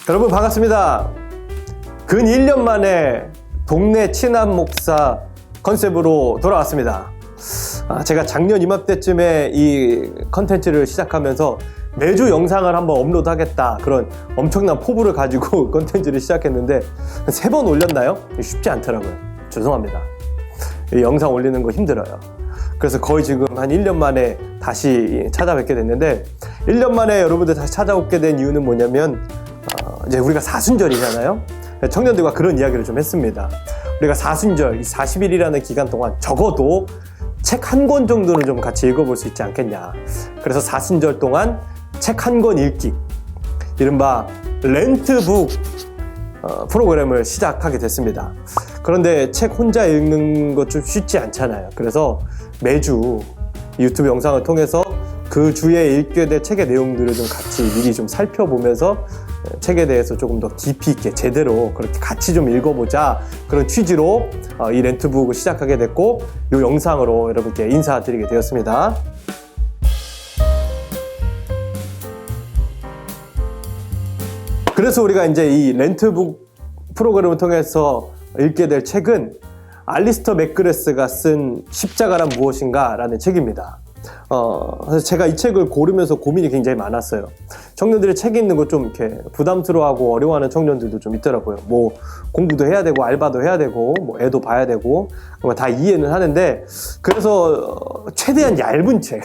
여러분 반갑습니다. 근 1년 만에 동네 친한 목사 컨셉으로 돌아왔습니다. 제가 작년 이맘때쯤에 이 컨텐츠를 시작하면서 매주 영상을 한번 업로드 하겠다, 그런 엄청난 포부를 가지고 컨텐츠를 시작했는데 3번 올렸나요? 쉽지 않더라고요. 죄송합니다. 이 영상 올리는 거 힘들어요. 그래서 거의 지금 한 1년 만에 다시 찾아뵙게 됐는데, 1년 만에 여러분들 다시 찾아오게 된 이유는 뭐냐면, 이제 우리가 사순절이잖아요. 청년들과 그런 이야기를 좀 했습니다. 우리가 사순절, 이 40일이라는 기간 동안 적어도 책 한 권 정도는 좀 같이 읽어볼 수 있지 않겠냐. 그래서 사순절 동안 책 한 권 읽기, 이른바 렌트북 프로그램을 시작하게 됐습니다. 그런데 책 혼자 읽는 것 좀 쉽지 않잖아요. 그래서 매주 유튜브 영상을 통해서 그 주에 읽게 될 책의 내용들을 좀 같이 미리 좀 살펴보면서 책에 대해서 조금 더 깊이 있게 제대로 그렇게 같이 좀 읽어보자, 그런 취지로 이 렌트북을 시작하게 됐고, 이 영상으로 여러분께 인사드리게 되었습니다. 그래서 우리가 이제 이 렌트북 프로그램을 통해서 읽게 될 책은 알리스터 맥그레스가 쓴 십자가란 무엇인가 라는 책입니다. 그래서 제가 이 책을 고르면서 고민이 굉장히 많았어요. 청년들이 책 읽는 거 좀 이렇게 부담스러워하고 어려워하는 청년들도 좀 있더라고요. 뭐 공부도 해야 되고 알바도 해야 되고 뭐 애도 봐야 되고 다 이해는 하는데, 그래서 최대한 얇은 책,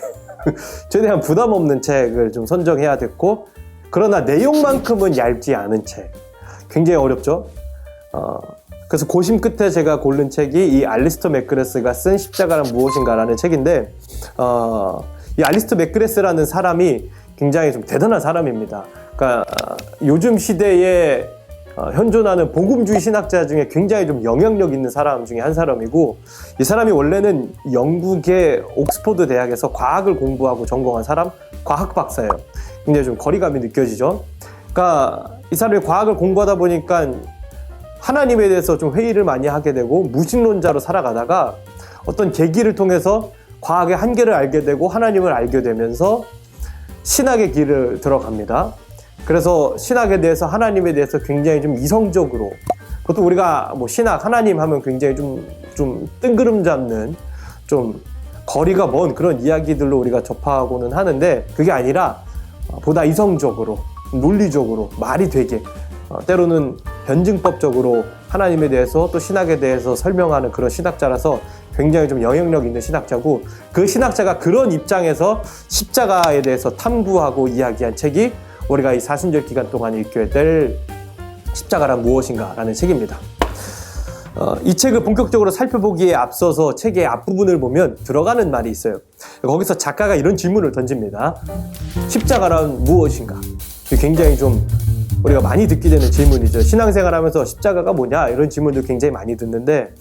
최대한 부담 없는 책을 좀 선정해야 됐고, 그러나 내용만큼은 얇지 않은 책, 굉장히 어렵죠. 그래서 고심 끝에 제가 고른 책이 이 알리스터 맥그레스가 쓴 십자가란 무엇인가라는 책인데, 이 알리스터 맥그레스라는 사람이 굉장히 좀 대단한 사람입니다. 그러니까 요즘 시대에 현존하는 복음주의 신학자 중에 굉장히 좀 영향력 있는 사람 중에 한 사람이고, 이 사람이 원래는 영국의 옥스퍼드 대학에서 과학을 공부하고 전공한 사람, 과학 박사예요. 굉장히 좀 거리감이 느껴지죠. 그러니까 이 사람이 과학을 공부하다 보니까 하나님에 대해서 좀 회의를 많이 하게 되고 무신론자로 살아가다가 어떤 계기를 통해서 과학의 한계를 알게 되고 하나님을 알게 되면서 신학의 길을 들어갑니다. 그래서 신학에 대해서, 하나님에 대해서 굉장히 좀 이성적으로, 보통 우리가 뭐 신학, 하나님 하면 굉장히 좀 뜬구름 잡는, 좀 거리가 먼 그런 이야기들로 우리가 접하고는 하는데, 그게 아니라 보다 이성적으로, 논리적으로, 말이 되게, 때로는 변증법적으로 하나님에 대해서 또 신학에 대해서 설명하는 그런 신학자라서 굉장히 좀 영향력 있는 신학자고, 그 신학자가 그런 입장에서 십자가에 대해서 탐구하고 이야기한 책이 우리가 이 사순절 기간 동안 읽게 될 십자가란 무엇인가 라는 책입니다. 이 책을 본격적으로 살펴보기에 앞서서 책의 앞부분을 보면 들어가는 말이 있어요. 거기서 작가가 이런 질문을 던집니다. 십자가란 무엇인가? 굉장히 좀 우리가 많이 듣게 되는 질문이죠. 신앙생활 하면서 십자가가 뭐냐, 이런 질문도 굉장히 많이 듣는데,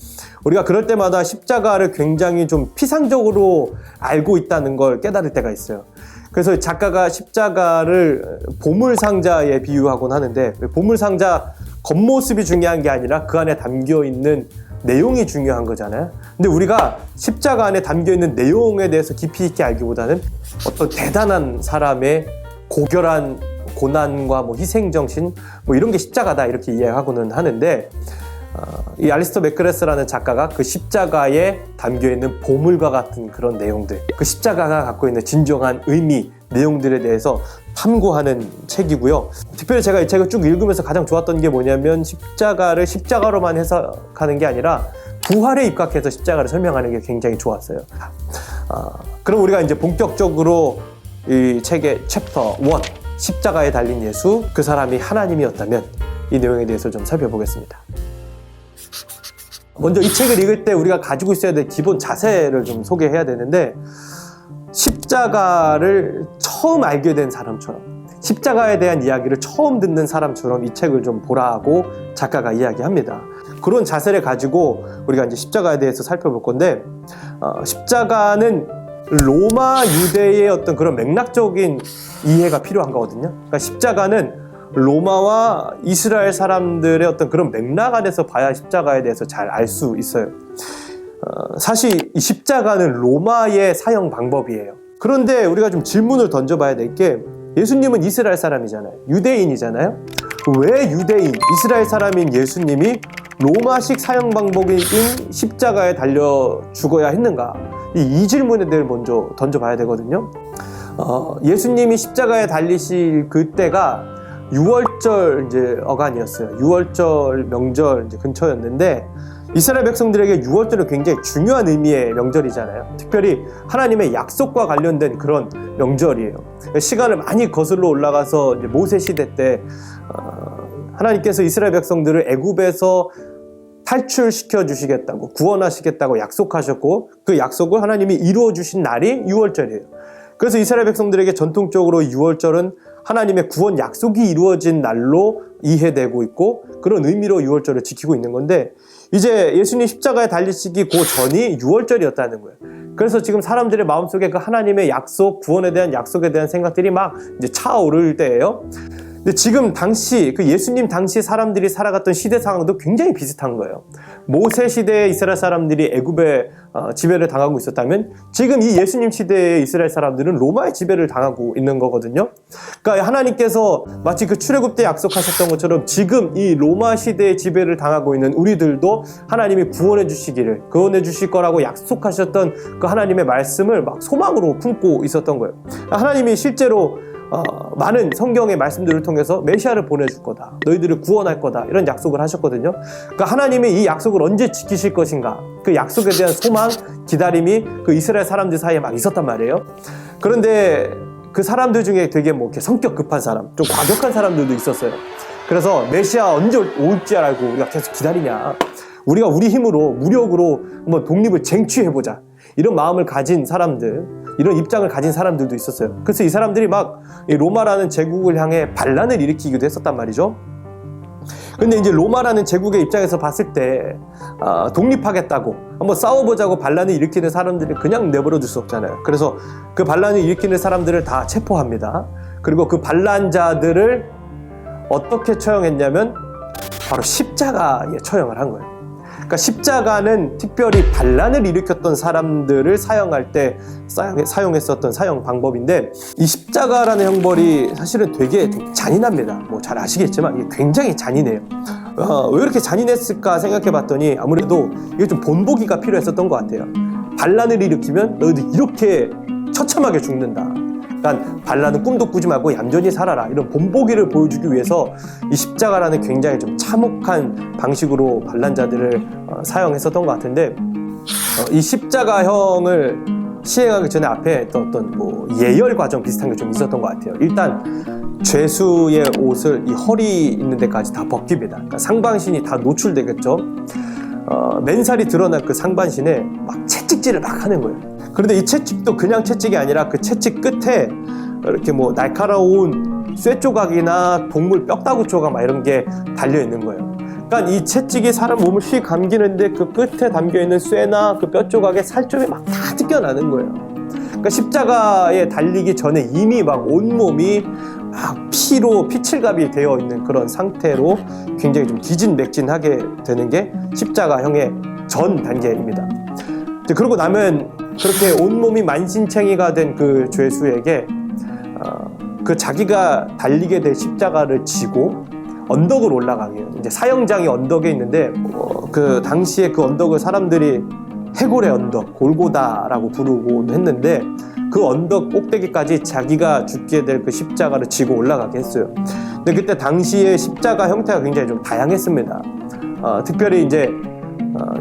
우리가 그럴 때마다 십자가를 굉장히 좀 피상적으로 알고 있다는 걸 깨달을 때가 있어요. 그래서 작가가 십자가를 보물상자에 비유하곤 하는데, 보물상자 겉모습이 중요한 게 아니라 그 안에 담겨있는 내용이 중요한 거잖아요. 근데 우리가 십자가 안에 담겨있는 내용에 대해서 깊이 있게 알기보다는 어떤 대단한 사람의 고결한 고난과 뭐 희생정신, 뭐 이런 게 십자가다, 이렇게 이해하고는 하는데, 이 알리스터 맥그레스라는 작가가 그 십자가에 담겨있는 보물과 같은 그런 내용들, 그 십자가가 갖고 있는 진정한 의미, 내용들에 대해서 탐구하는 책이고요. 특별히 제가 이 책을 쭉 읽으면서 가장 좋았던 게 뭐냐면, 십자가를 십자가로만 해석하는 게 아니라 부활에 입각해서 십자가를 설명하는 게 굉장히 좋았어요. 그럼 우리가 이제 본격적으로 이 책의 챕터 1, 십자가에 달린 예수, 그 사람이 하나님이었다면, 이 내용에 대해서 좀 살펴보겠습니다. 먼저 이 책을 읽을 때 우리가 가지고 있어야 될 기본 자세를 좀 소개해야 되는데, 십자가를 처음 알게 된 사람처럼, 십자가에 대한 이야기를 처음 듣는 사람처럼 이 책을 좀 보라고 작가가 이야기합니다. 그런 자세를 가지고 우리가 이제 십자가에 대해서 살펴볼 건데, 십자가는 로마 유대의 어떤 그런 맥락적인 이해가 필요한 거거든요. 그러니까 십자가는 로마와 이스라엘 사람들의 어떤 그런 맥락 안에서 봐야 십자가에 대해서 잘 알 수 있어요. 사실 이 십자가는 로마의 사형 방법이에요. 그런데 우리가 좀 질문을 던져봐야 될 게, 예수님은 이스라엘 사람이잖아요. 유대인이잖아요. 왜 유대인, 이스라엘 사람인 예수님이 로마식 사형 방법인 십자가에 달려 죽어야 했는가? 이 질문에 대해 먼저 던져봐야 되거든요. 예수님이 십자가에 달리실 그때가 6월절 이제 어간이었어요. 6월절 명절 이제 근처였는데 이스라엘 백성들에게 6월절은 굉장히 중요한 의미의 명절이잖아요. 특별히 하나님의 약속과 관련된 그런 명절이에요. 시간을 많이 거슬러 올라가서 이제 모세 시대 때 하나님께서 이스라엘 백성들을 애굽에서 탈출시켜 주시겠다고, 구원하시겠다고 약속하셨고 그 약속을 하나님이 이루어 주신 날이 6월절이에요. 그래서 이스라엘 백성들에게 전통적으로 6월절은 하나님의 구원 약속이 이루어진 날로 이해되고 있고 그런 의미로 6월절을 지키고 있는 건데 이제 예수님 십자가에 달리시기 그 전이 6월절이었다는 거예요. 그래서 지금 사람들의 마음속에 그 하나님의 약속, 구원에 대한 약속에 대한 생각들이 막 이제 차오를 때예요. 근데 지금 당시 그 예수님 당시 사람들이 살아갔던 시대 상황도 굉장히 비슷한 거예요. 모세 시대에 이스라엘 사람들이 애굽에 지배를 당하고 있었다면 지금 이 예수님 시대의 이스라엘 사람들은 로마의 지배를 당하고 있는 거거든요. 그러니까 하나님께서 마치 그 출애굽 때 약속하셨던 것처럼 지금 이 로마 시대의 지배를 당하고 있는 우리들도 하나님이 구원해 주실 거라고 약속하셨던 그 하나님의 말씀을 막 소망으로 품고 있었던 거예요. 하나님이 실제로 많은 성경의 말씀들을 통해서 메시아를 보내줄 거다, 너희들을 구원할 거다, 이런 약속을 하셨거든요. 그러니까 하나님이 이 약속을 언제 지키실 것인가, 그 약속에 대한 소망, 기다림이 그 이스라엘 사람들 사이에 막 있었단 말이에요. 그런데 그 사람들 중에 되게 뭐 이렇게 성격 급한 사람, 좀 과격한 사람들도 있었어요. 그래서 메시아 언제 올지 알고 우리가 계속 기다리냐, 우리가 우리 힘으로 무력으로 한번 독립을 쟁취해보자, 이런 마음을 가진 사람들, 이런 입장을 가진 사람들도 있었어요. 그래서 이 사람들이 막 로마라는 제국을 향해 반란을 일으키기도 했었단 말이죠. 근데 이제 로마라는 제국의 입장에서 봤을 때 독립하겠다고 한번 싸워보자고 반란을 일으키는 사람들을 그냥 내버려 둘 수 없잖아요. 그래서 그 반란을 일으키는 사람들을 다 체포합니다. 그리고 그 반란자들을 어떻게 처형했냐면 바로 십자가에 처형을 한 거예요. 그러니까 십자가는 특별히 반란을 일으켰던 사람들을 사형할 때 사용했었던 사형 방법인데, 이 십자가라는 형벌이 사실은 되게 잔인합니다. 뭐 잘 아시겠지만 이게 굉장히 잔인해요. 왜 이렇게 잔인했을까 생각해 봤더니 아무래도 이게 좀 본보기가 필요했었던 것 같아요. 반란을 일으키면 너희들 이렇게 처참하게 죽는다, 그러니까 반란은 꿈도 꾸지 말고 얌전히 살아라, 이런 본보기를 보여주기 위해서 이 십자가라는 굉장히 좀 참혹한 방식으로 반란자들을 사용했었던 것 같은데, 이 십자가형을 시행하기 전에 앞에 어떤 뭐 예열 과정 비슷한 게 좀 있었던 것 같아요. 일단 죄수의 옷을 이 허리 있는 데까지 다 벗깁니다. 그러니까 상반신이 다 노출되겠죠. 맨살이 드러난 그 상반신에 막 채찍질을 막 하는 거예요. 그런데 이 채찍도 그냥 채찍이 아니라 그 채찍 끝에 이렇게 뭐 날카로운 쇠 조각이나 동물 뼈다구 조각 막 이런 게 달려 있는 거예요. 그러니까 이 채찍이 사람 몸을 휙 감기는데 그 끝에 담겨 있는 쇠나 그 뼈 조각에 살점이 막 다 뜯겨나는 거예요. 그러니까 십자가에 달리기 전에 이미 막 온몸이 막 피로 피칠갑이 되어 있는 그런 상태로 굉장히 좀 기진맥진하게 되는 게 십자가형의 전 단계입니다. 그러고 나면 그렇게 온몸이 만신창이가 된 그 죄수에게 그 자기가 달리게 될 십자가를 지고 언덕을 올라가게 해요. 이제 사형장이 언덕에 있는데 그 당시에 그 언덕을 사람들이 해골의 언덕, 골고다라고 부르고 했는데 그 언덕 꼭대기까지 자기가 죽게 될 그 십자가를 지고 올라가게 했어요. 근데 그때 당시에 십자가 형태가 굉장히 좀 다양했습니다. 특별히 이제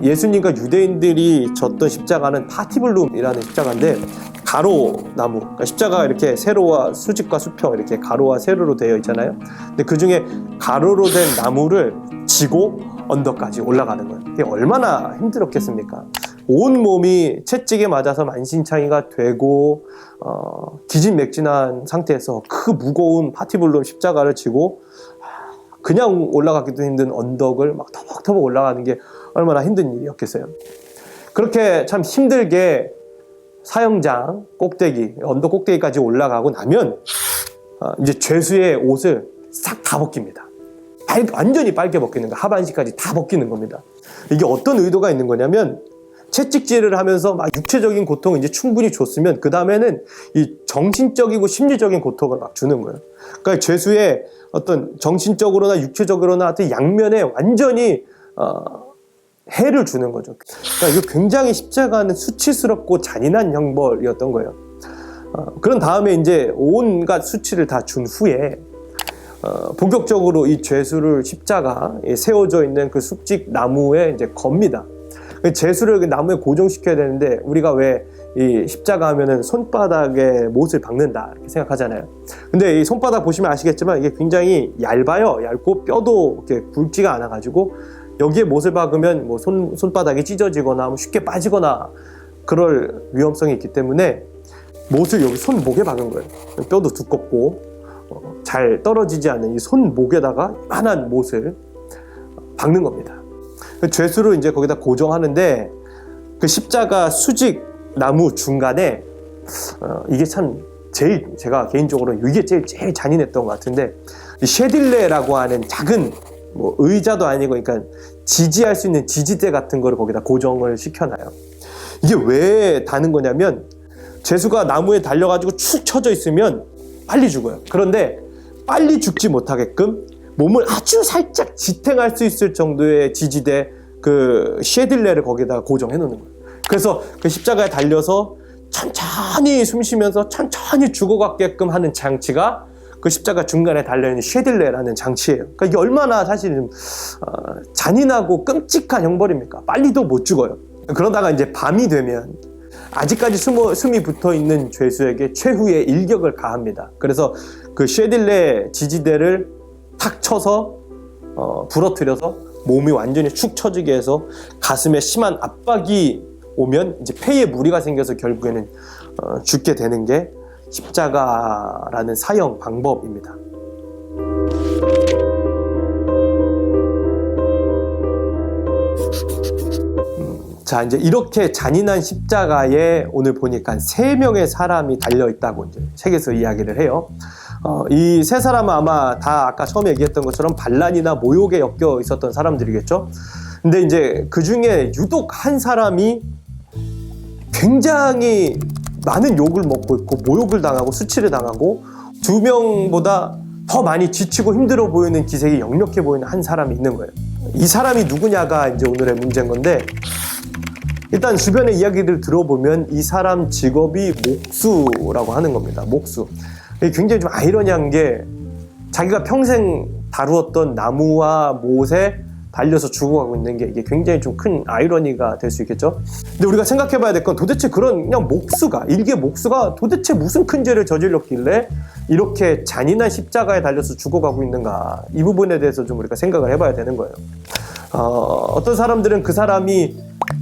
예수님과 유대인들이 졌던 십자가는 파티블룸이라는 십자가인데, 가로나무, 그러니까 십자가가 이렇게 세로와 수직과 수평, 이렇게 가로와 세로로 되어 있잖아요. 근데 그 중에 가로로 된 나무를 지고 언덕까지 올라가는 거예요. 이게 얼마나 힘들었겠습니까? 온 몸이 채찍에 맞아서 만신창이가 되고 기진맥진한 상태에서 그 무거운 파티블룸 십자가를 지고 그냥 올라가기도 힘든 언덕을 막 터벅터벅 올라가는 게 얼마나 힘든 일이었겠어요. 그렇게 참 힘들게 사형장 꼭대기, 언덕 꼭대기까지 올라가고 나면 이제 죄수의 옷을 싹 다 벗깁니다. 완전히 빨개 벗기는 거, 하반신까지 다 벗기는 겁니다. 이게 어떤 의도가 있는 거냐면 채찍질을 하면서 막 육체적인 고통을 이제 충분히 줬으면 그 다음에는 이 정신적이고 심리적인 고통을 막 주는 거예요. 그러니까 죄수의 어떤 정신적으로나 육체적으로나 하여튼 양면에 완전히 해를 주는 거죠. 그러니까 이거 굉장히 십자가는 수치스럽고 잔인한 형벌이었던 거예요. 그런 다음에 이제 온갖 수치를 다 준 후에 본격적으로 이 죄수를 십자가에 세워져 있는 그 숲직 나무에 이제 겁니다. 죄수를 그 나무에 고정시켜야 되는데 우리가 왜 이 십자가 하면은 손바닥에 못을 박는다 이렇게 생각하잖아요. 근데 이 손바닥 보시면 아시겠지만 이게 굉장히 얇아요. 얇고 뼈도 이렇게 굵지가 않아 가지고 여기에 못을 박으면 뭐 손바닥이 찢어지거나 뭐 쉽게 빠지거나 그럴 위험성이 있기 때문에 못을 여기 손목에 박은 거예요. 뼈도 두껍고 잘 떨어지지 않는 이 손목에다가 이만한 못을 박는 겁니다. 죄수를 이제 거기다 고정하는데 그 십자가 수직 나무 중간에 이게 참 제일 제가 개인적으로 이게 제일 잔인했던 것 같은데 이 쉐딜레라고 하는 작은 뭐 의자도 아니고 그러니까 지지할 수 있는 지지대 같은 거를 거기다 고정을 시켜놔요. 이게 왜 다는 거냐면 죄수가 나무에 달려가지고 축 처져 있으면 빨리 죽어요. 그런데 빨리 죽지 못하게끔 몸을 아주 살짝 지탱할 수 있을 정도의 지지대 그 쉐딜레를 거기다 고정해 놓는 거예요. 그래서 그 십자가에 달려서 천천히 숨 쉬면서 천천히 죽어가게끔 하는 장치가 그 십자가 중간에 달려있는 쉐딜레라는 장치예요. 그러니까 이게 얼마나 사실 좀 잔인하고 끔찍한 형벌입니까? 빨리도 못 죽어요. 그러다가 이제 밤이 되면 아직까지 숨이 붙어있는 죄수에게 최후의 일격을 가합니다. 그래서 그 쉐딜레 지지대를 탁 쳐서 부러뜨려서 몸이 완전히 축 처지게 해서 가슴에 심한 압박이 오면 이제 폐에 무리가 생겨서 결국에는 죽게 되는 게 십자가라는 사형 방법입니다. 자, 이제 이렇게 잔인한 십자가에 오늘 보니까 3명의 사람이 달려있다고 이제 책에서 이야기를 해요. 이 3사람은 아마 다 아까 처음에 얘기했던 것처럼 반란이나 모욕에 엮여 있었던 사람들이겠죠. 근데 이제 그 중에 유독 한 사람이 굉장히 많은 욕을 먹고 있고 모욕을 당하고 수치를 당하고 2명보다 더 많이 지치고 힘들어 보이는 기색이 역력해 보이는 한 사람이 있는 거예요. 이 사람이 누구냐가 이제 오늘의 문제인 건데 일단 주변의 이야기를 들어보면 이 사람 직업이 목수라고 하는 겁니다. 목수. 굉장히 좀 아이러니한 게 자기가 평생 다루었던 나무와 못에 달려서 죽어가고 있는 게 이게 굉장히 좀 큰 아이러니가 될 수 있겠죠. 근데 우리가 생각해 봐야 될 건 도대체 그런 그냥 목수가 일개 목수가 도대체 무슨 큰 죄를 저질렀길래 이렇게 잔인한 십자가에 달려서 죽어가고 있는가, 이 부분에 대해서 좀 우리가 생각을 해봐야 되는 거예요. 어떤 사람들은 그 사람이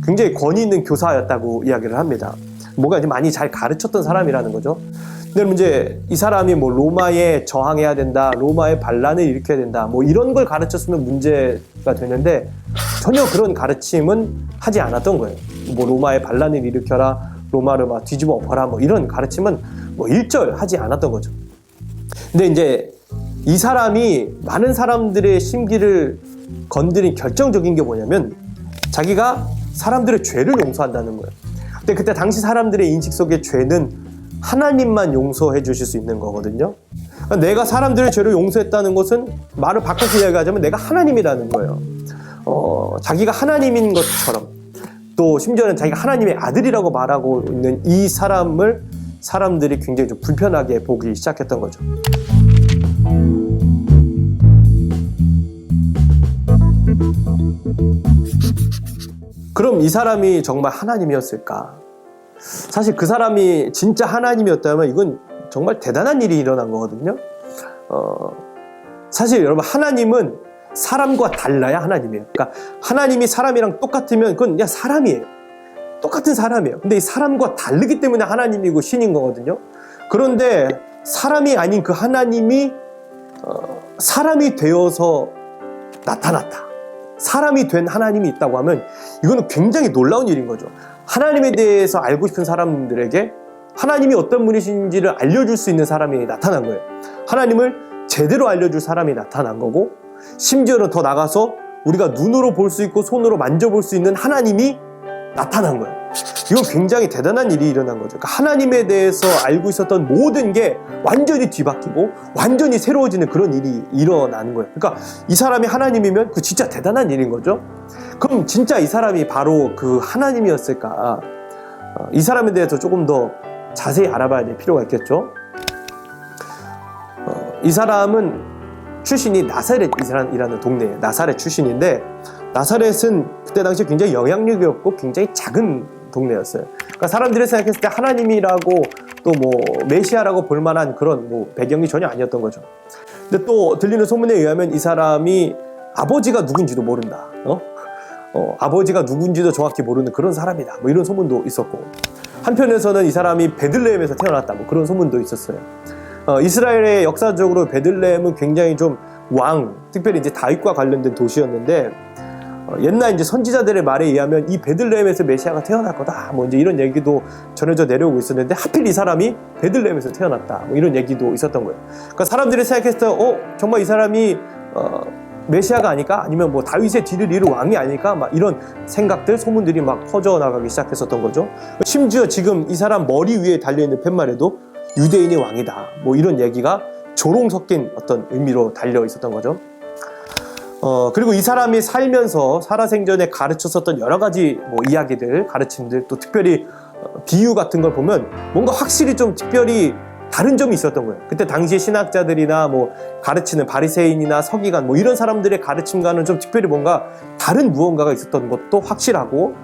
굉장히 권위 있는 교사였다고 이야기를 합니다. 뭔가 이제 많이 잘 가르쳤던 사람이라는 거죠. 근데 이제 이 사람이 뭐 로마에 저항해야 된다, 로마의 반란을 일으켜야 된다, 뭐 이런 걸 가르쳤으면 문제가 되는데 전혀 그런 가르침은 하지 않았던 거예요. 뭐 로마의 반란을 일으켜라, 로마를 막 뒤집어 엎어라, 뭐 이런 가르침은 뭐 일절 하지 않았던 거죠. 근데 이제 이 사람이 많은 사람들의 심기를 건드린 결정적인 게 뭐냐면 자기가 사람들의 죄를 용서한다는 거예요. 근데 그때 당시 사람들의 인식 속에 죄는 하나님만 용서해 주실 수 있는 거거든요. 그러니까 내가 사람들의 죄를 용서했다는 것은 말을 바꿔서 이야기하자면 내가 하나님이라는 거예요. 자기가 하나님인 것처럼 또 심지어는 자기가 하나님의 아들이라고 말하고 있는 이 사람을 사람들이 굉장히 좀 불편하게 보기 시작했던 거죠. 그럼 이 사람이 정말 하나님이었을까? 사실 그 사람이 진짜 하나님이었다면 이건 정말 대단한 일이 일어난 거거든요. 사실 여러분, 하나님은 사람과 달라야 하나님이에요. 그러니까 하나님이 사람이랑 똑같으면 그건 그냥 사람이에요. 똑같은 사람이에요. 근데 이 사람과 다르기 때문에 하나님이고 신인 거거든요. 그런데 사람이 아닌 그 하나님이 사람이 되어서 나타났다. 사람이 된 하나님이 있다고 하면 이거는 굉장히 놀라운 일인 거죠. 하나님에 대해서 알고 싶은 사람들에게 하나님이 어떤 분이신지를 알려줄 수 있는 사람이 나타난 거예요. 하나님을 제대로 알려줄 사람이 나타난 거고, 심지어는 더 나가서 우리가 눈으로 볼 수 있고 손으로 만져볼 수 있는 하나님이 나타난 거예요. 이건 굉장히 대단한 일이 일어난 거죠. 그러니까 하나님에 대해서 알고 있었던 모든 게 완전히 뒤바뀌고 완전히 새로워지는 그런 일이 일어나는 거예요. 그러니까 이 사람이 하나님이면 그 진짜 대단한 일인 거죠. 그럼 진짜 이 사람이 바로 그 하나님이었을까? 이 사람에 대해서 조금 더 자세히 알아봐야 될 필요가 있겠죠. 이 사람은 출신이 나사렛이라는 동네예요. 나사렛 출신인데, 나사렛은 그때 당시에 굉장히 영향력이 없고 굉장히 작은 동네였어요. 그러니까 사람들이 생각했을 때 하나님이라고 또 뭐 메시아라고 볼 만한 그런 뭐 배경이 전혀 아니었던 거죠. 근데 또 들리는 소문에 의하면 이 사람이 아버지가 누군지도 모른다. 아버지가 누군지도 정확히 모르는 그런 사람이다. 뭐 이런 소문도 있었고, 한편에서는 이 사람이 베들레헴에서 태어났다. 뭐 그런 소문도 있었어요. 이스라엘의 역사적으로 베들레헴은 굉장히 좀 특별히 이제 다윗과 관련된 도시였는데, 옛날 이제 선지자들의 말에 의하면 이 베들레헴에서 메시아가 태어날 거다. 뭐 이제 이런 얘기도 전해져 내려오고 있었는데, 하필 이 사람이 베들레헴에서 태어났다. 뭐 이런 얘기도 있었던 거예요. 그러니까 사람들이 생각했을 때, 정말 이 사람이 메시아가 아닐까? 아니면 뭐 다윗의 뒤를 이을 왕이 아닐까? 막 이런 생각들, 소문들이 막 퍼져나가기 시작했었던 거죠. 심지어 지금 이 사람 머리 위에 달려있는 팻말에도 유대인의 왕이다. 뭐 이런 얘기가 조롱 섞인 어떤 의미로 달려 있었던 거죠. 그리고 이 사람이 살면서 살아생전에 가르쳤었던 여러 가지 뭐 이야기들, 가르침들, 또 특별히 비유 같은 걸 보면 뭔가 확실히 좀 특별히 다른 점이 있었던 거예요. 그때 당시의 신학자들이나 뭐 가르치는 바리새인이나 서기관 뭐 이런 사람들의 가르침과는 좀 특별히 뭔가 다른 무언가가 있었던 것도 확실하고,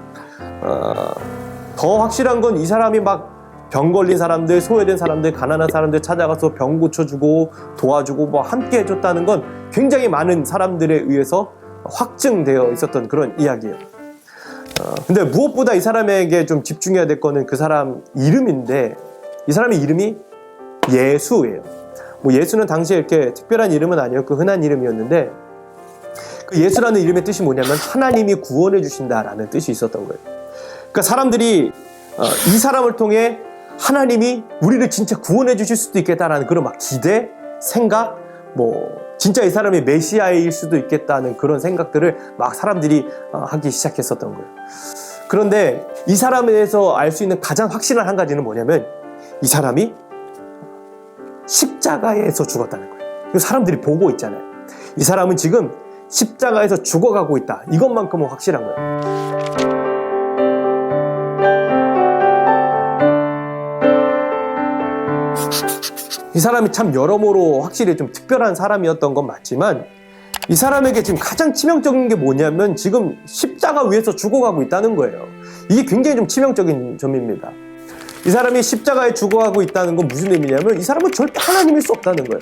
더 확실한 건 이 사람이 막 병 걸린 사람들, 소외된 사람들, 가난한 사람들 찾아가서 병 고쳐주고 도와주고 뭐 함께 해줬다는 건 굉장히 많은 사람들에 의해서 확증되어 있었던 그런 이야기예요. 근데 무엇보다 이 사람에게 좀 집중해야 될 거는 그 사람 이름인데, 이 사람의 이름이 예수예요. 뭐 예수는 당시에 이렇게 특별한 이름은 아니었고 흔한 이름이었는데, 그 예수라는 이름의 뜻이 뭐냐면 하나님이 구원해 주신다라는 뜻이 있었던 거예요. 그러니까 사람들이 이 사람을 통해 하나님이 우리를 진짜 구원해 주실 수도 있겠다라는 그런 막 기대, 생각, 뭐 진짜 이 사람이 메시아일 수도 있겠다는 그런 생각들을 막 사람들이 하기 시작했었던 거예요. 그런데 이 사람에 대해서 알 수 있는 가장 확실한 한 가지는 뭐냐면, 이 사람이 십자가에서 죽었다는 거예요. 사람들이 보고 있잖아요. 이 사람은 지금 십자가에서 죽어가고 있다. 이것만큼은 확실한 거예요. 이 사람이 참 여러모로 확실히 좀 특별한 사람이었던 건 맞지만, 이 사람에게 지금 가장 치명적인 게 뭐냐면 지금 십자가 위에서 죽어가고 있다는 거예요. 이게 굉장히 좀 치명적인 점입니다. 이 사람이 십자가에 죽어가고 있다는 건 무슨 의미냐면, 이 사람은 절대 하나님일 수 없다는 거예요.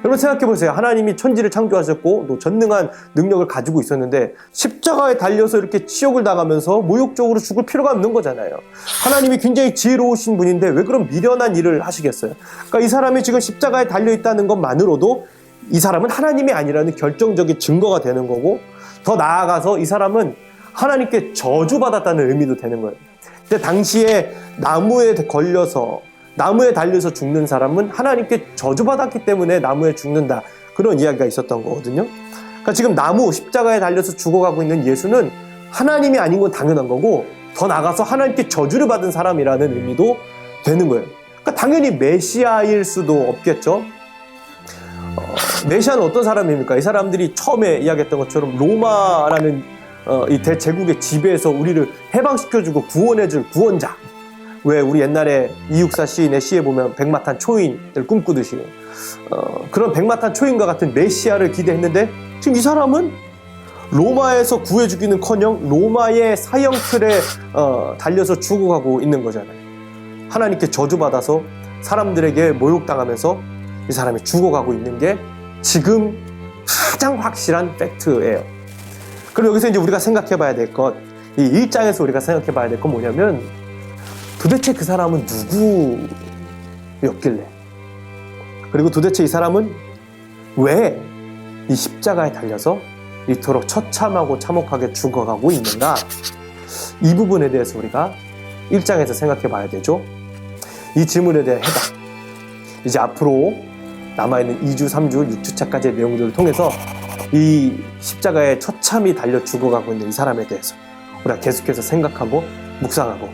여러분 생각해보세요. 하나님이 천지를 창조하셨고 또 전능한 능력을 가지고 있었는데 십자가에 달려서 이렇게 치욕을 당하면서 모욕적으로 죽을 필요가 없는 거잖아요. 하나님이 굉장히 지혜로우신 분인데 왜 그런 미련한 일을 하시겠어요? 그러니까 이 사람이 지금 십자가에 달려있다는 것만으로도 이 사람은 하나님이 아니라는 결정적인 증거가 되는 거고, 더 나아가서 이 사람은 하나님께 저주받았다는 의미도 되는 거예요. 근데 당시에 나무에 달려서 죽는 사람은 하나님께 저주받았기 때문에 나무에 죽는다, 그런 이야기가 있었던 거거든요. 그러니까 지금 십자가에 달려서 죽어가고 있는 예수는 하나님이 아닌 건 당연한 거고, 더 나아가서 하나님께 저주를 받은 사람이라는 의미도 되는 거예요. 그러니까 당연히 메시아일 수도 없겠죠. 메시아는 어떤 사람입니까? 이 사람들이 처음에 이야기했던 것처럼 로마라는 이 대제국의 지배에서 우리를 해방시켜주고 구원해줄 구원자. 왜 우리 옛날에 이육사 시인의 시에 보면 백마탄 초인을 꿈꾸듯이 그런 백마탄 초인과 같은 메시아를 기대했는데, 지금 이 사람은 로마에서 구해주기는커녕 로마의 사형틀에 달려서 죽어가고 있는 거잖아요. 하나님께 저주받아서 사람들에게 모욕당하면서 이 사람이 죽어가고 있는 게 지금 가장 확실한 팩트예요. 그럼 여기서 이제 우리가 생각해봐야 될 것, 이 1장에서 우리가 생각해봐야 될 건 뭐냐면, 도대체 그 사람은 누구였길래, 그리고 도대체 이 사람은 왜 이 십자가에 달려서 이토록 처참하고 참혹하게 죽어가고 있는가, 이 부분에 대해서 우리가 1장에서 생각해 봐야 되죠. 이 질문에 대한 해답, 이제 앞으로 남아있는 2주, 3주, 6주차까지의 내용들을 통해서 이 십자가에 처참히 달려 죽어가고 있는 이 사람에 대해서 우리가 계속해서 생각하고 묵상하고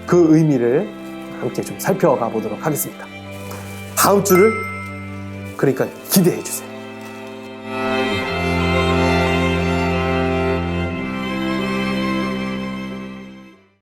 그 의미를 함께 좀 살펴가 보도록 하겠습니다. 다음 주를 그러니까 기대해 주세요.